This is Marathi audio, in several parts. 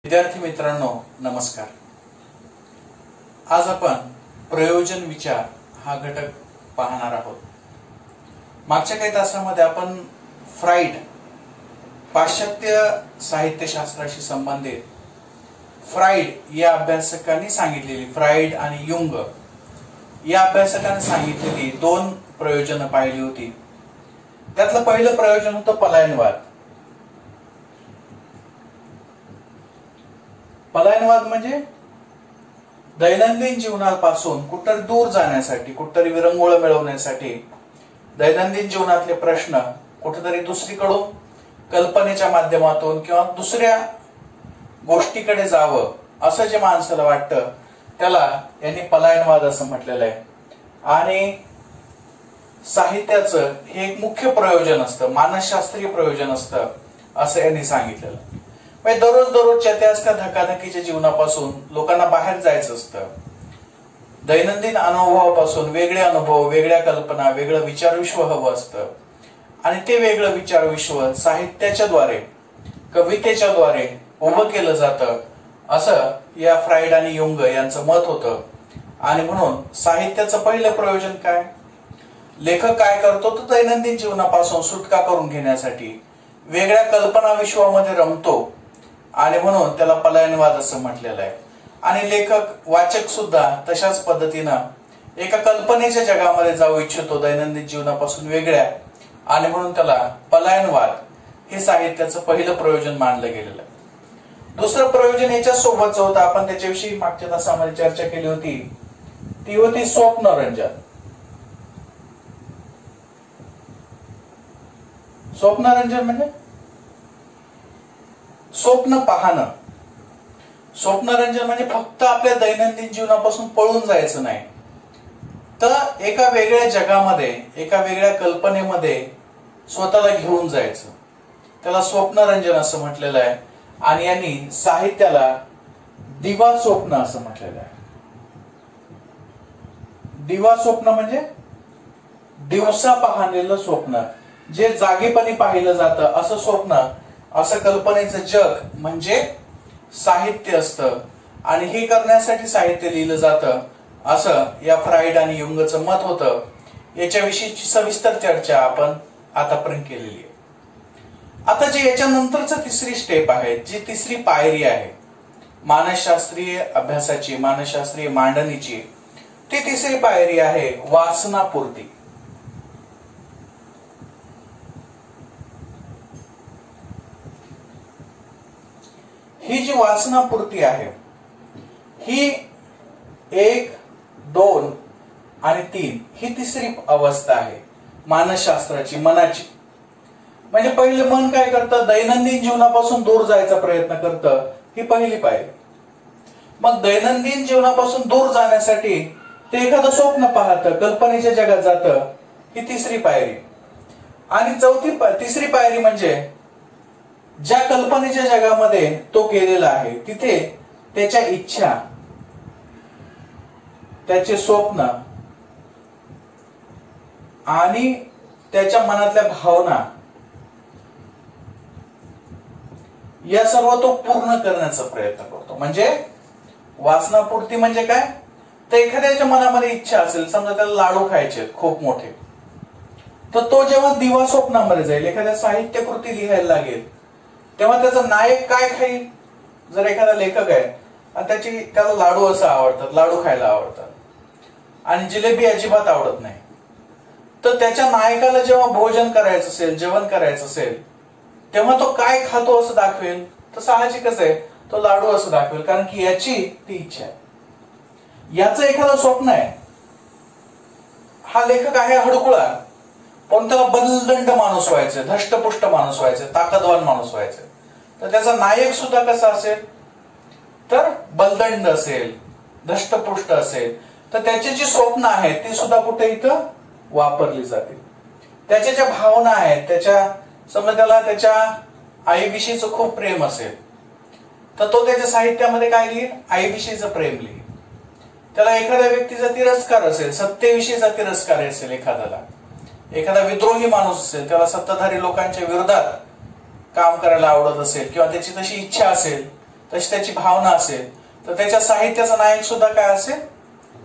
विद्यार्थी मित्रांनो नमस्कार। आज आपण प्रयोजन विचार हा घटक पाहणार आहोत। मागच्या काही तासामध्ये आपण फ्राइड पाश्चात्य साहित्यशास्त्राशी संबंधित फ्राइड या अभ्यासकांनी सांगितलेली फ्राइड आणि युंग या अभ्यासकांनी सांगितलेली दोन प्रयोजन पाहिली होती। त्यातलं पहिलं प्रयोजन होतं पलायनवाद। पलायनवाद म्हणजे दैनंदिन जीवनापासून कुठतरी दूर जाण्यासाठी, कुठतरी विरंगुळ मिळवण्यासाठी दैनंदिन जीवनातले प्रश्न कुठेतरी दुसरीकडून कल्पनेच्या माध्यमातून किंवा दुसऱ्या गोष्टीकडे जावं असं जे माणसाला वाटतं त्याला यांनी पलायनवाद असं म्हटलेलं आहे। आणि साहित्याचं हे एक मुख्य प्रयोजन असतं, मानसशास्त्रीय प्रयोजन असतं असं यांनी सांगितलेलं। म्हणजे दररोजच्या त्या धकाधकीच्या जीवनापासून लोकांना बाहेर जायचं असतं। दैनंदिन अनुभवापासून वेगळे अनुभव, वेगळ्या कल्पना, वेगळं विचारविश्व हवं असतं आणि ते वेगळं विचारविश्व साहित्याच्या द्वारे, कवितेच्या द्वारे उभं केलं जातं असं या फ्राइड आणि युंग यांचं मत होतं। आणि म्हणून साहित्याचं पहिलं प्रयोजन काय? लेखक काय करतो तर दैनंदिन जीवनापासून सुटका करून घेण्यासाठी वेगळ्या कल्पना विश्वामध्ये रमतो आणि म्हणून त्याला पलायनवाद असं म्हटलेलं आहे। आणि लेखक वाचक सुद्धा तशाच पद्धतीनं एका कल्पनेच्या जगामध्ये जाऊ इच्छितो दैनंदिन जीवनापासून वेगळ्या, आणि म्हणून त्याला पलायनवाद हे साहित्याचं पहिलं प्रयोजन मानलं गेलेलं आहे। दुसरं प्रयोजन याच्या सोबतच होतं, आपण त्याच्याविषयी मागच्या तासामध्ये चर्चा केली होती, ती होती स्वप्नरंजन। स्वप्नरंजन म्हणजे स्वप्न पाहणं। स्वप्नरंजन म्हणजे फक्त आपल्या दैनंदिन जीवनापासून पळून जायचं नाही, तर एका वेगळ्या जगामध्ये, एका वेगळ्या कल्पनेमध्ये स्वतःला घेऊन जायचं, त्याला स्वप्नरंजन असं म्हटलेलं आहे। आणि यांनी साहित्याला दिवा स्वप्न असं म्हटलेलं आहे। दिवा स्वप्न म्हणजे दिवसा पाहिलेलं स्वप्न, जे जागेपणी पाहिलं जातं असं स्वप्न, असं कल्पनेचं जग म्हणजे साहित्य असतं। आणि हे करण्यासाठी साहित्य लिहिलं जातं असं या फ्राइड आणि युंगचं मत होतं। याच्याविषयीची सविस्तर चर्चा आपण आतापर्यंत केलेली आहे। आता जे याच्यानंतरच तिसरी स्टेप आहे, जी तिसरी पायरी आहे मानसशास्त्रीय अभ्यासाची, मानसशास्त्रीय मांडणीची, ती तिसरी पायरी आहे वासनापूर्ती। ही जी वासनापूर्ती आहे ही 1, 2 आणि 3 ही तिसरी अवस्था आहे मानसशास्त्राची, मनाची। म्हणजे पहिले मन काय करतं, दैनंदिन जीवनापासून दूर जायचा प्रयत्न करतं, ही पहिली पायरी। मग दैनंदिन जीवनापासून दूर जाण्यासाठी ते एखादं स्वप्न पाहतं, कल्पनेच्या जगात जातं, ही तिसरी पायरी। आणि तिसरी पायरी म्हणजे ज्या कल्पनेच्या जगामध्ये तो गेलेला आहे तिथे त्याच्या इच्छा, त्याचे स्वप्न आणि त्याच्या मनातल्या भावना या सर्व तो पूर्ण करण्याचा प्रयत्न करतो। म्हणजे वासनापूर्ती म्हणजे काय, तर एखाद्याच्या मनामध्ये इच्छा असेल, समजा त्याला लाडू खायचे खूप मोठे, तर तो जेव्हा दिवा स्वप्नामध्ये जाईल, एखाद्या साहित्य कृती लिहायला लागेल, तेव्हा त्याचा नायक काय खाईल? जर एखादा लेखक आहे आणि त्याला लाडू असं आवडतात, लाडू खायला आवडतात आणि जिलेबी अजिबात आवडत नाही, तर त्याच्या नायकाला जेव्हा भोजन करायचं असेल, जेवण करायचं असेल, तेव्हा तो काय खातो असं दाखवेल? तर साहजिकच आहे, तो लाडू असं दाखवेल, कारण की याची ती इच्छा आहे। याचं एखादं स्वप्न आहे, हा लेखक आहे हडकुळा, पण त्याला बलदंड माणूस व्हायचं, धष्टपुष्ट माणूस व्हायचं, ताकदवान माणूस व्हायचं, तर त्याचा नायक सुद्धा कसा असेल, तर बलदंड असेल, धष्टपुष्ट असेल। तर त्याची जी स्वप्न आहेत ती सुद्धा कुठे इथं वापरली जातील। त्याच्या ज्या भावना आहेत, समजा त्याला त्याच्या आईविषयीचं खूप प्रेम असेल, तर तो त्याच्या साहित्यामध्ये काय लिहिल? आईविषयीचं प्रेम लिहिल। त्याला एखाद्या व्यक्तीचा तिरस्कार असेल, सत्तेविषयीचा तिरस्कार असेल, एखादा विद्रोही माणूस असेल, त्याला सत्ताधारी लोकांच्या विरोधात काम करायला आवडत असेल किंवा त्याची तशी इच्छा असेल, तशी त्याची भावना असेल, तर त्याच्या साहित्याचा नायक सुद्धा काय असेल,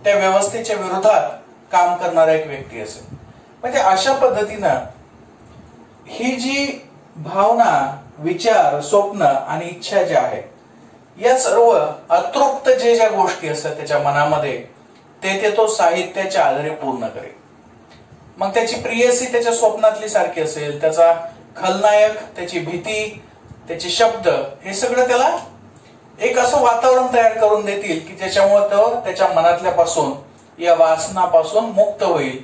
त्या व्यवस्थेच्या विरोधात काम करणारा एक व्यक्ती असेल. म्हणजे अशा पद्धतीनं ही जी भावना, विचार, स्वप्न आणि इच्छा ज्या आहेत, या सर्व अतृप्त ज्या गोष्टी असतात त्याच्या मनामध्ये, ते तो साहित्याच्या आधारे पूर्ण करेल. मग त्याची प्रियसी त्याच्या स्वप्नातली सारखी असेल, त्याचा खलनायक, त्याची भीती, त्याचे शब्द, हे सगळं त्याला एक असं वातावरण तयार करून देतील की ज्याच्यामुळे तो त्याच्या मनातल्यापासून, या वासनापासून मुक्त होईल.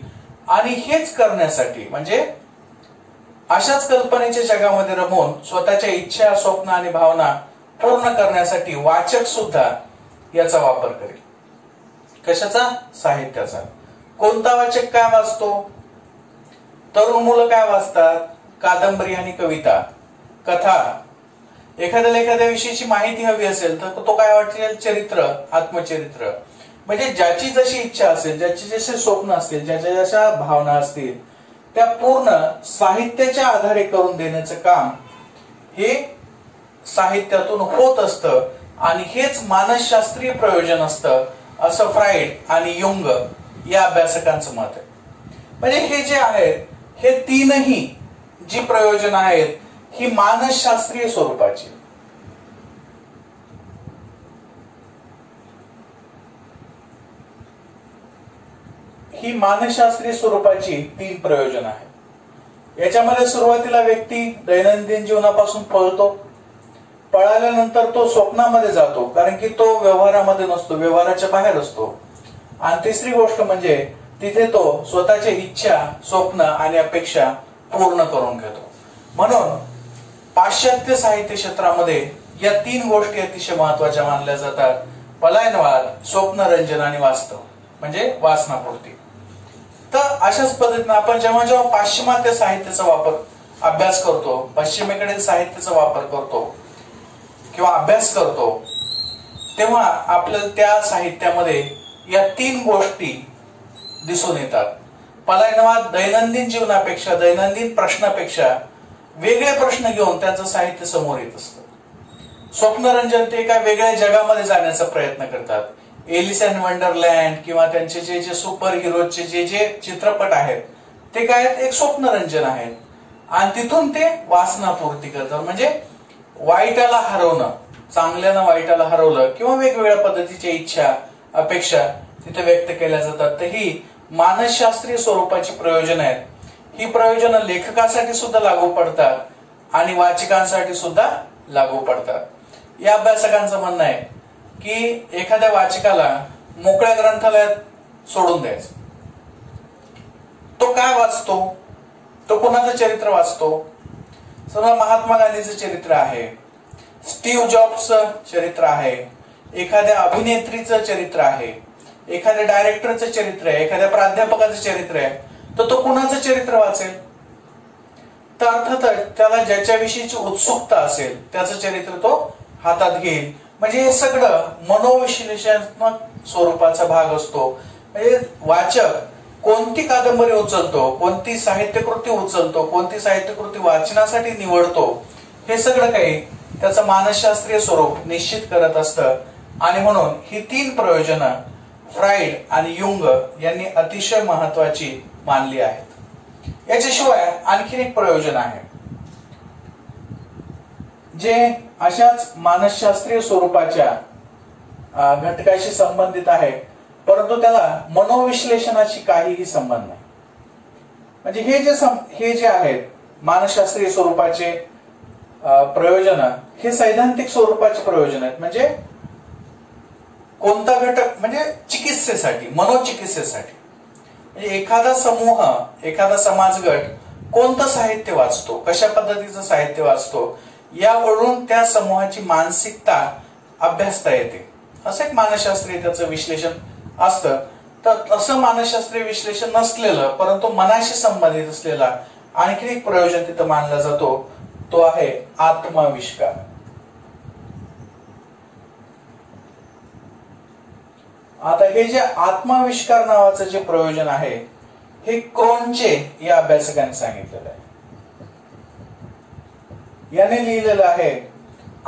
आणि हेच करण्यासाठी, म्हणजे अशाच कल्पनेच्या जगामध्ये रमून स्वतःच्या इच्छा, स्वप्न आणि भावना पूर्ण करण्यासाठी वाचक सुद्धा याचा वापर करेल. कशाचा? साहित्याचा. कोणता वाचक काय वाचतो? तरुण मुलं काय वाचतात? कादंबरी आणि कविता, कथा. एखाद्याला एखाद्या विषयीची माहिती हवी असेल तर तो काय वाचेल? चरित्र, आत्मचरित्र. म्हणजे ज्याची जशी इच्छा असेल, ज्याची जसे स्वप्न असतील, ज्याच्या जशा भावना असतील, त्या पूर्ण साहित्याच्या आधारे करून देण्याचं काम हे साहित्यातून होत असतं. आणि हेच मानसशास्त्रीय प्रयोजन असतं, असं फ्राइड आणि युंग या अभ्यासकांचं मत आहे. म्हणजे हे जे आहेत, हे तीनही जी प्रयोजन आहेत, ही मानसशास्त्रीय स्वरूपाची. ही मानसशास्त्रीय स्वरूपाची तीन प्रयोजन आहेत. याच्यामध्ये सुरुवातीला व्यक्ती दैनंदिन जीवनापासून पळतो, पळाल्यानंतर तो स्वप्नामध्ये जातो, कारण की तो व्यवहारामध्ये नसतो, व्यवहाराच्या बाहेर असतो. आणि तिसरी गोष्ट म्हणजे तिथे तो स्वतःच्या इच्छा, स्वप्न आणि अपेक्षा पूर्ण करून घेतो. म्हणून पाश्चात्य साहित्य क्षेत्रामध्ये या तीन गोष्टी अतिशय महत्वाच्या मानल्या जातात: पलायनवाद, स्वप्नरंजन आणि वास्तव, म्हणजे वासनापूर्ती. तर अशाच पद्धतीने आपण जेव्हा जेव्हा पाश्चिमात्य साहित्याचा वापर, अभ्यास करतो, पश्चिमेकडील साहित्याचा वापर करतो किंवा अभ्यास करतो, तेव्हा आपल्याला त्या साहित्यामध्ये या तीन गोष्टी दिसून येतात. पलायनवाद दैनंदिन जीवनापेक्षा, दैनंदिन प्रश्नापेक्षा वेगळे प्रश्न घेऊन त्यांचं साहित्य समोर येत असतं. स्वप्नरंजन, ते एका वेगळ्या जगामध्ये जाण्याचा प्रयत्न करतात. एलिस इन वंडरलँड किंवा त्यांचे जे सुपर हिरोचे जे चित्रपट आहेत, ते काय आहेत? एक स्वप्नरंजन आहेत. आणि तिथून ते वासनापूर्ती करतात. म्हणजे वाईटाला हरवणं, चांगल्यानं वाईटाला हरवलं, किंवा वेगवेगळ्या पद्धतीच्या इच्छा, अपेक्षा तिथे व्यक्त केल्या जातात. तर ही मानसशास्त्रीय स्वरूपाची प्रयोजन आहेत. ही प्रयोजनं लेखकासाठी सुद्धा लागू पडतात आणि वाचकांसाठी सुद्धा लागू पडतात. या अभ्यासकांचं म्हणणं आहे की एखाद्या वाचकाला मोकळ्या ग्रंथालयात सोडून द्यायचं. तो काय वाचतो? तो कोणाचं चरित्र वाचतो? समजा महात्मा गांधीचं चरित्र आहे, स्टीव्ह जॉब्सचं चरित्र आहे, एखाद्या अभिनेत्रीचं चरित्र आहे, एखाद्या डायरेक्टरचं चरित्र आहे, एखाद्या प्राध्यापकाचं चरित्र आहे, तर तो कुणाचं चरित्र वाचेल? तर अर्थातच त्याला ज्याच्याविषयीची उत्सुकता असेल त्याचं चरित्र तो हातात घेईल. म्हणजे हे सगळं मनोविश्लेषणात्मक स्वरूपाचा भाग असतो. म्हणजे वाचक कोणती कादंबरी उचलतो, कोणती साहित्यकृती उचलतो, कोणती साहित्यकृती वाचनासाठी निवडतो, हे सगळं काही त्याचं मानसशास्त्रीय स्वरूप निश्चित करत असतं. आणि म्हणून ही तीन प्रयोजनं फ्राइड आणि युंग यांनी अतिशय महत्वाची मानली आहेत. याच्याशिवाय आणखीन एक प्रयोजन आहे जे अशाच मानसशास्त्रीय स्वरूपाच्या घटकाशी संबंधित आहे, परंतु त्याला मनोविश्लेषणाशी काहीही संबंध नाही. म्हणजे हे जे आहेत मानसशास्त्रीय स्वरूपाचे प्रयोजन, हे सैद्धांतिक स्वरूपाचे प्रयोजन आहेत. म्हणजे कोणता घटक? म्हणजे चिकित्सेसाठी, मनोचिकित्सेसाठी. म्हणजे एखादा समूह, एखादा समाजगट कोणतं साहित्य वाचतो, कशा पद्धतीचं साहित्य वाचतो, यावरून त्या समूहाची मानसिकता अभ्यासता येते. असं एक मानसशास्त्रीय त्याचं विश्लेषण असतं. तर असं मानसशास्त्रीय विश्लेषण नसलेलं, परंतु मनाशी संबंधित असलेला आणखी एक प्रयोजन तिथं मानला जातो, तो आहे आत्माविष्कार. आता हे जे आत्माविष्कार नावाचं जे प्रयोजन आहे, हे क्रोनचे या अभ्यासकांनी सांगितलेलं आहे. याने लिहिलेलं आहे,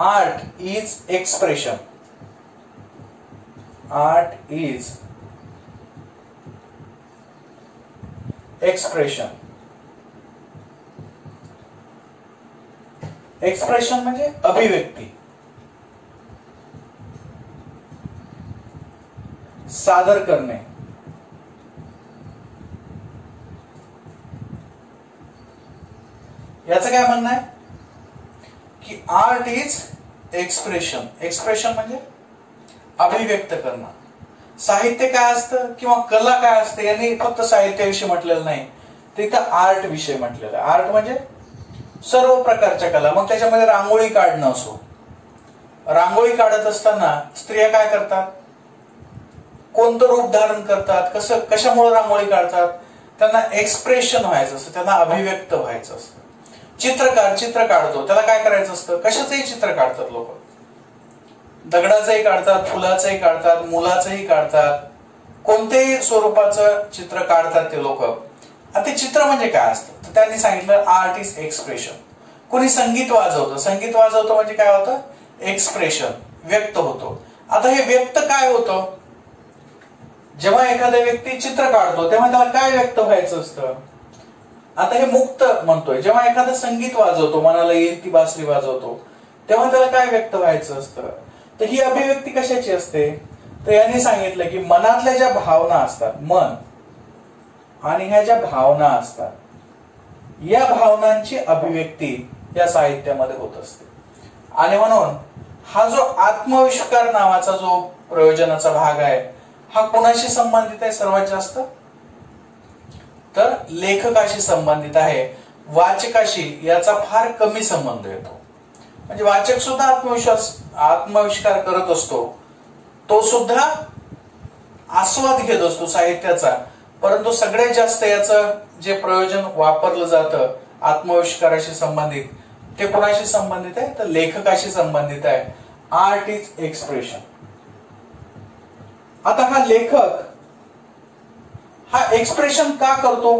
art is expression. Art is expression. Expression म्हणजे अभिव्यक्ती, सादर करणे. याचं काय म्हणणं आहे की आर्ट इज एक्सप्रेशन. एक्सप्रेशन म्हणजे अभिव्यक्त करणं. साहित्य काय असतं किंवा कला काय असते यांनी फक्त साहित्याविषयी म्हटलेलं नाही, ते इथं आर्ट विषयी म्हटलेलं आहे. आर्ट म्हणजे सर्व प्रकारच्या कला. मग त्याच्यामध्ये रांगोळी काढणं असो. रांगोळी काढत असताना स्त्रिया काय करतात, कोणतं रूप धारण करतात, कशामुळे रांगोळी काढतात, त्यांना एक्सप्रेशन व्हायचं असतं, त्यांना अभिव्यक्त व्हायचं असतं. चित्रकार चित्र काढतो, त्याला काय करायचं असतं, कशाचंही चित्र काढतात लोक. दगडाचंही काढतात, फुलाचंही काढतात, मुलाचंही काढतात, कोणत्याही स्वरूपाचं चित्र काढतात ते लोक. ते चित्र म्हणजे काय असतं तर त्यांनी सांगितलं आर्ट इज एक्सप्रेशन. कोणी संगीत वाजवतं, संगीत वाजवतं म्हणजे काय होतं, एक्सप्रेशन, व्यक्त होतो. आता हे व्यक्त काय होतं, जेव्हा एखादा व्यक्ती चित्र काढतो तेव्हा त्याला काय व्यक्त व्हायचं असतं. आता हे मुक्त म्हणतोय. जेव्हा एखादं संगीत वाजवतो, मनाला येईल ती बासरी वाजवतो, तेव्हा त्याला काय व्यक्त व्हायचं असतं. तर ही अभिव्यक्ती कशाची असते, तर यांनी सांगितलं की मनातल्या ज्या भावना असतात, मन आणि ह्या ज्या भावना असतात, या भावनांची अभिव्यक्ती या साहित्यामध्ये होत असते. आणि म्हणून हा जो आत्मविष्कार नावाचा जो प्रयोजनाचा भाग आहे, हा कोणाशी संबंधित आहे सर्वात जास्त, तर लेखकाशी संबंधित आहे. वाचकाशी याचा फार कमी संबंध येतो. म्हणजे वाचक सुद्धा आत्मविष्कार करत असतो, तो सुद्धा आस्वाद घेत असतो साहित्याचा, परंतु सगळ्यात जास्त याचं जे प्रयोजन वापरलं जातं आत्मविष्काराशी संबंधित, ते कोणाशी संबंधित आहे, तर लेखकाशी संबंधित आहे. Art is expression. आता हा लेखक हा एक्सप्रेशन का करतो,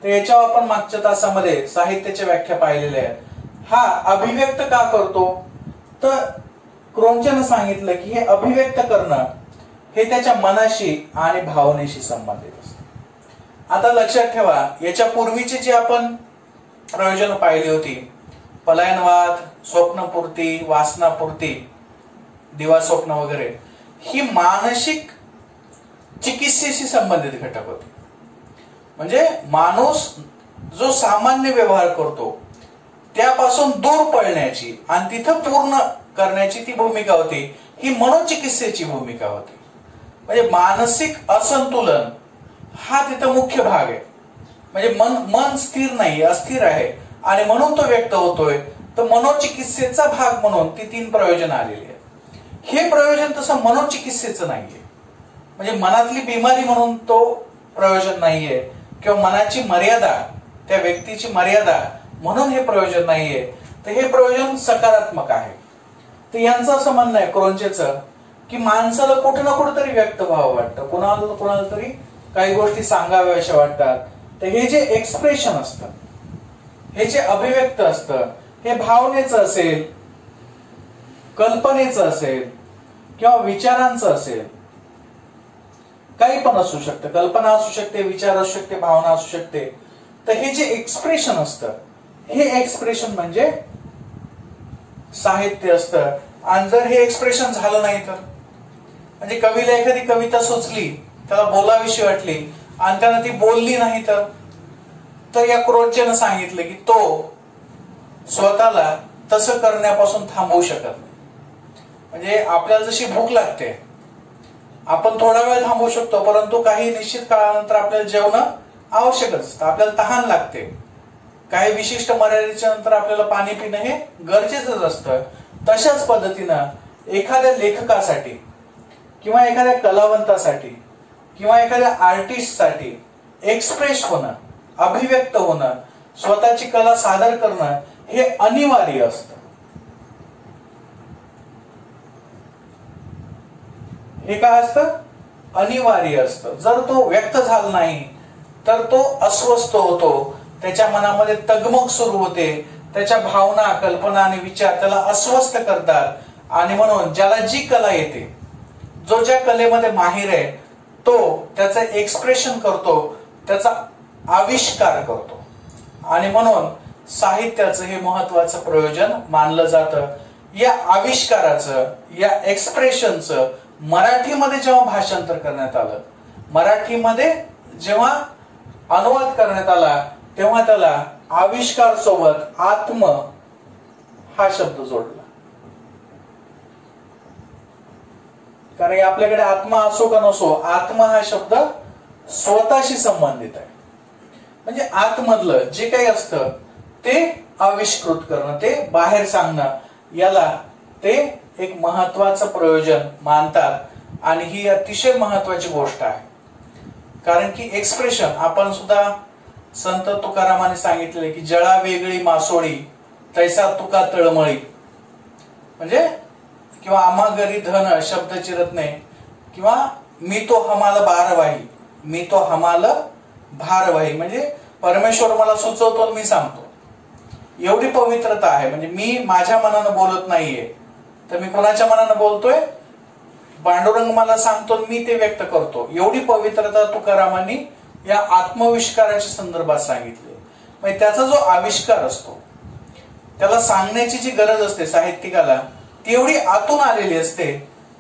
तर याच्यावर आपण मागच्या तासामध्ये साहित्याच्या व्याख्या पाहिलेल्या आहेत. हा अभिव्यक्त का करतो, तर क्रोमचेनं सांगितलं की हे अभिव्यक्त करणं हे त्याच्या मनाशी आणि भावनेशी संबंधित असतं. आता लक्षात ठेवा, याच्या पूर्वीची जी आपण प्रयोजन पाहिली होती, पलायनवाद, स्वप्नपूर्ती, वासनापूर्ती, दिवा स्वप्न वगैरे, ही मानसिक चिकित्सेशी संबंधित घटक होते. म्हणजे माणूस जो सामान्य व्यवहार करतो त्यापासून दूर पळण्याची आणि तिथं पूर्ण करण्याची ती भूमिका होती, ही मनोचिकित्सेची भूमिका होती. म्हणजे मानसिक असंतुलन हा तिथं मुख्य भाग आहे. म्हणजे मन स्थिर नाही, अस्थिर आहे आणि म्हणून तो व्यक्त होतोय. तर मनोचिकित्सेचा भाग म्हणून ती 3 प्रयोजन आलेली आहेत. हे प्रयोजन तसं मनोचिकित्सेचं नाहीये, म्हणजे मनातली बिमारी म्हणून तो प्रयोजन नाहीये, किंवा मनाची मर्यादा, त्या व्यक्तीची मर्यादा म्हणून हे प्रयोजन नाहीये. तर हे प्रयोजन सकारात्मक आहे. तर यांचं असं म्हणणं आहे क्रोंचेचं की माणसाला कुठं ना कुठेतरी व्यक्त व्हावं वाटतं, कोणाला तरी काही गोष्टी सांगाव्या अशा वाटतात. तर हे जे एक्सप्रेशन असतं, हे जे अभिव्यक्त असतं, हे भावनेचं असेल, कल्पनेचं असेल किंवा विचारांचं असेल, काही पण असू शकतं. कल्पना असू शकते, विचार असू शकते, भावना असू शकते. तर हे जे एक्सप्रेशन असतं, हे एक्सप्रेशन म्हणजे साहित्य असतं. आणि जर हे एक्सप्रेशन झालं नाही तर, म्हणजे कवीला एखादी कविता सुचली, त्याला बोलावीशी वाटली आणि त्यानं ती बोलली नाही तर या क्रोंचेनं सांगितलं की तो स्वतःला तसं करण्यापासून थांबवू शकत नाही. म्हणजे आपल्याला जशी भूक लागते, आपण थोडा वेळ थांबवू शकतो, परंतु काही निश्चित काळानंतर आपल्याला जेवणं आवश्यकच असतं. आपल्याला तहान लागते, काही विशिष्ट मर्यादेच्या नंतर आपल्याला पाणी पिणं हे गरजेचंच असतं. तशाच पद्धतीनं एखाद्या लेखकासाठी किंवा एखाद्या कलावंतासाठी किंवा एखाद्या आर्टिस्टसाठी एक्सप्रेस होणं, अभिव्यक्त होणं, स्वतःची कला सादर करणं हे अनिवार्य असतं. हे काय असतं, अनिवार्य असतं. जर तो व्यक्त झाला नाही तर तो अस्वस्थ होतो, त्याच्या मनामध्ये तगमग सुरू होते, त्याच्या भावना, कल्पना आणि विचार त्याला अस्वस्थ करतात. आणि म्हणून ज्याला जी कला येते, जो ज्या कलेमध्ये माहिर आहे, तो त्याचं एक्सप्रेशन करतो, त्याचा आविष्कार करतो. आणि म्हणून साहित्याचं हे महत्वाचं प्रयोजन मानलं जातं. या आविष्काराचं, या एक्सप्रेशनचं मराठीमध्ये जेव्हा भाषांतर करण्यात आलं, मराठीमध्ये जेव्हा अनुवाद करण्यात आला, तेव्हा त्याला आविष्कार सोबत आत्म हा शब्द जोडला. कारण आपल्याकडे आत्मा असो का नसो, आत्मा हा शब्द स्वतःशी संबंधित आहे. म्हणजे आतमधलं जे काही असतं ते आविष्कृत करणं, ते बाहेर सांगणं, याला ते एक महत्वाचं प्रयोजन मानतात. आणि ही अतिशय महत्वाची गोष्ट आहे. कारण की एक्सप्रेशन, आपण सुद्धा संत तुकारामाने सांगितलेले की जळा वेगळी मासोळी तैसा तुका तळमळी. म्हणजे किंवा आम्हा घरी धन शब्द चिरत नाही, किंवा मी तो हमाल भारवाही, मी तो हमाल भारवाही. म्हणजे परमेश्वर मला सुचवतो, मी सांगतो. एवढी पवित्रता आहे. म्हणजे मी माझ्या मनानं बोलत नाहीये, तर मी कोणाच्या मनानं बोलतोय? पांडुरंग मला सांगतो, मी ते व्यक्त करतो. एवढी पवित्रता तुकारामांनी या आत्मविष्काराच्या संदर्भात सांगितले. म्हणजे त्याचा जो आविष्कार असतो, त्याला सांगण्याची जी गरज असते साहित्यिकाला, ती एवढी आतून आलेली असते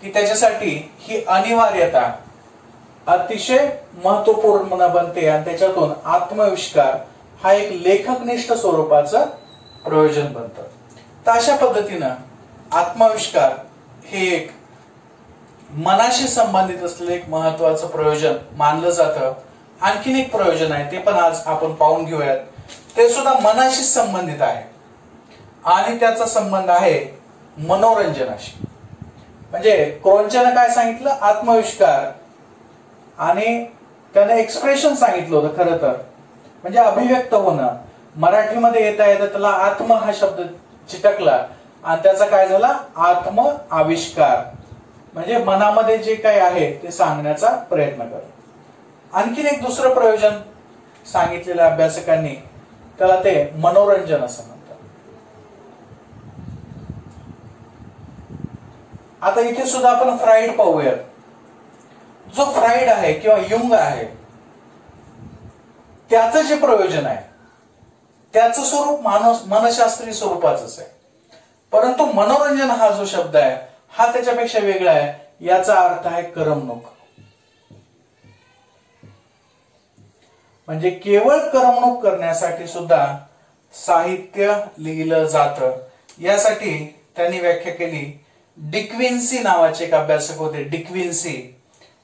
की त्याच्यासाठी ही अनिवार्यता अतिशय महत्वपूर्ण बनते. आणि त्याच्यातून आत्मविष्कार हा एक लेखकनिष्ठ स्वरूपाचं प्रयोजन बनतं. तर अशा पद्धतीनं आत्मविष्कार हे एक मनाशी संबंधित असलेलं एक महत्वाचं प्रयोजन मानलं जातं. आणखीन एक प्रयोजन आहे, ते पण आज आपण पाहून घेऊयात. ते सुद्धा मनाशी संबंधित आहे आणि त्याचा संबंध आहे मनोरंजनाशी. म्हणजे क्रोंच्यानं काय सांगितलं? आत्मविष्कार. आणि त्याने एक्सप्रेशन सांगितलं होतं खरं तर, म्हणजे अभिव्यक्त होणं. मराठीमध्ये येता येतं त्याला आत्म हा शब्द चिटकला आणि त्याचा काय झाला? आत्म आविष्कार. म्हणजे मनामध्ये जे काही आहे ते सांगण्याचा प्रयत्न कर. आणखीन एक दुसरं प्रयोजन सांगितलेलं अभ्यासकांनी, त्याला ते मनोरंजन असं म्हणतात. आता इथे सुद्धा आपण फ्राईड पाहूयात. जो फ्राईड आहे किंवा युंग आहे, त्याचं जे प्रयोजन आहे त्याचं स्वरूप मनशास्त्रीय स्वरूपाचंच आहे. परंतु मनोरंजन हा जो शब्द आहे हा त्याच्यापेक्षा वेगळा आहे. याचा अर्थ आहे करमणूक. म्हणजे केवळ करमणूक करण्यासाठी सुद्धा साहित्य लिहिलं जातं. यासाठी त्यांनी व्याख्या केली. डिक्विन्सी नावाचे एक अभ्यासक होते, डिक्विन्सी.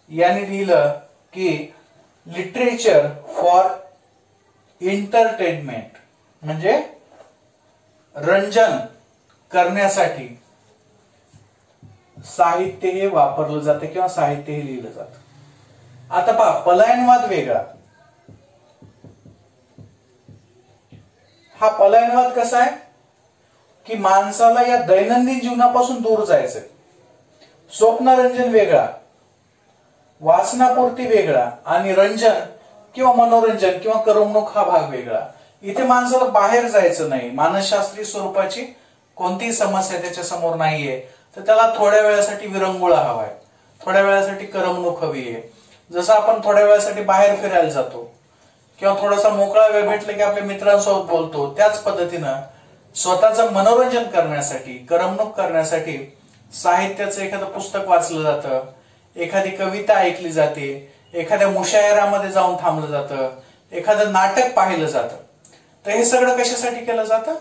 यांनी लिहिलं की लिटरेचर फॉर एंटरटेनमेंट, म्हणजे रंजन करण्यासाठी साहित्य हे वापरलं जातं किंवा साहित्य हे लिहिलं जातं. आता पहा, पलायनवाद वेगळा. हा पलायनवाद कसा आहे की माणसाला या दैनंदिन जीवनापासून दूर जायचंय. स्वप्नरंजन वेगळा, वाचनापूर्ती वेगळा, आणि रंजन किंवा मनोरंजन किंवा करमणूक हा भाग वेगळा. इथे माणसाला बाहेर जायचं नाही, मानसशास्त्रीय स्वरूपाची कोणतीही समस्या त्याच्या समोर नाहीये, तर त्याला थोड्या वेळासाठी विरंगुळा हवाय, थोड्या वेळासाठी करमणूक हवी आहे. जसं आपण थोड्या वेळासाठी बाहेर फिरायला जातो किंवा थोडासा मोकळा वेळ भेटला की आपल्या मित्रांसोबत बोलतो, त्याच पद्धतीनं स्वतःचं मनोरंजन करण्यासाठी, करमणूक करण्यासाठी साहित्याचं एखादं पुस्तक वाचलं जातं, एखादी कविता ऐकली जाते, एखाद्या मुशायरामध्ये जाऊन थांबलं जातं, एखादं नाटक पाहिलं जातं. तर हे सगळं कशासाठी केलं जातं?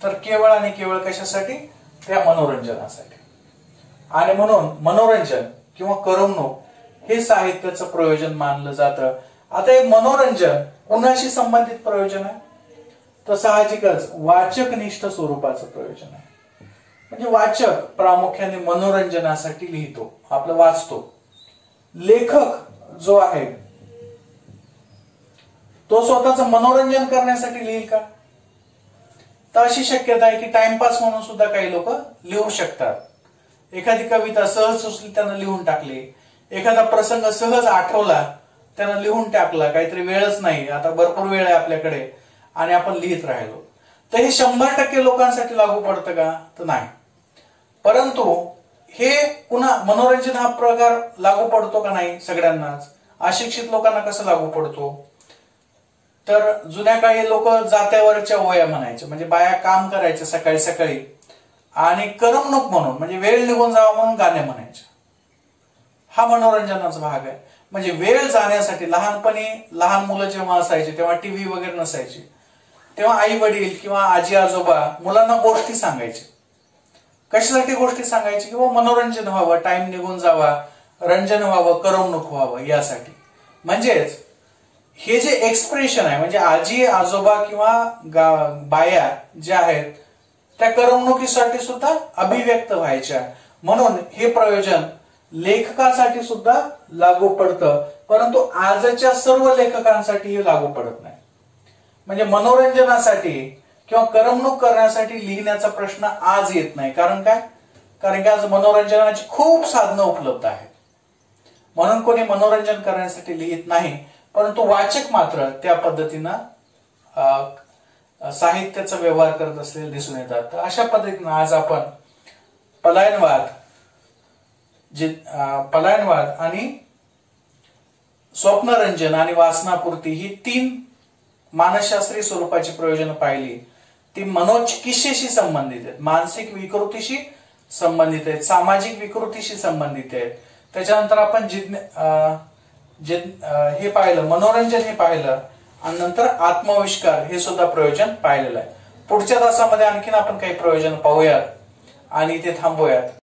तर केवळ आणि केवळ कशासाठी? त्या मनोरंजनासाठी. आणि म्हणून मनोरंजन किंवा करमणूक हे साहित्याचं प्रयोजन मानलं जातं. आता हे मनोरंजन कोणाशी संबंधित प्रयोजन आहे? तर साहजिकच वाचकनिष्ठ स्वरूपाचं प्रयोजन आहे. म्हणजे वाचक प्रामुख्याने मनोरंजनासाठी लिहितो, आपलं वाचतो. लेखक जो आहे तो स्वतःचं मनोरंजन करण्यासाठी लिहिल का? तर अशी शक्यता आहे की टाइमपास म्हणून सुद्धा काही लोक लिहू शकतात. एखादी कविता सहज सुचली त्यानं लिहून टाकली, एखादा प्रसंग सहज आठवला त्यानं लिहून टाकला, काहीतरी वेळच नाही, आता भरपूर वेळ आहे आपल्याकडे आणि आपण लिहित राहिलो. तर हे 100% लोकांसाठी लागू पडतं का? तर नाही. परंतु हे पुन्हा मनोरंजन हा प्रकार लागू पडतो का? नाही सगळ्यांनाच. अशिक्षित लोकांना कसं लागू पडतो? तर जुन्या काळी लोक जात्यावरच्या ओया म्हणायचे, म्हणजे बाया काम करायच्या सकाळी सकाळी आणि करमणूक म्हणून म्हणजे वेळ निघून जावा म्हणून गाणे म्हणायचे. हा मनोरंजनाचा भाग आहे. म्हणजे वेळ जाण्यासाठी लहानपणी लहान मुलं जेव्हा असायचे तेव्हा टीव्ही वगैरे नसायची, तेव्हा आई वडील किंवा आजी आजोबा मुलांना गोष्टी सांगायचे. कशासाठी गोष्टी सांगायची? किंवा मनोरंजन व्हावं, टाइम निघून जावा, रंजन व्हावं, करमणूक व्हावं यासाठी. म्हणजेच हे जे एक्सप्रेशन आहे म्हणजे आजी आजोबा किंवा बाया ज्या आहेत त्या करमणुकीसाठी सुद्धा अभिव्यक्त व्हायच्या, म्हणून हे प्रयोजन लेखकासाठी सुद्धा लागू पडतं. परंतु आजच्या सर्व लेखकांसाठी हे लागू पडत नाही. म्हणजे मनोरंजनासाठी किंवा करमणूक करण्यासाठी लिहिण्याचा प्रश्न आज येत नाही. कारण काय? कारण की आज मनोरंजनाची खूप साधनं उपलब्ध आहेत, म्हणून कोणी मनोरंजन करण्यासाठी लिहित नाही. परंतु वाचक मात्र त्या पद्धतीनं साहित्याचा व्यवहार करत असलेले दिसून येतात. तर अशा पद्धतीनं आज आपण पलायनवाद आणि स्वप्नरंजन आणि वासनापूर्ती ही 3 मानसशास्त्रीय स्वरूपाची प्रयोजनं पाहिली. ती मनोचिकित्सेशी संबंधित आहेत, मानसिक विकृतीशी संबंधित आहेत, सामाजिक विकृतीशी संबंधित आहेत. त्याच्यानंतर आपण हे पाहिलं, मनोरंजन हे पाहिलं, आणि नंतर आत्मविष्कार हे सुद्धा प्रयोजन पाहिलेलं आहे. पुढच्या तासामध्ये आणखीन आपण काही प्रयोजन पाहूयात आणि ते थांबूयात.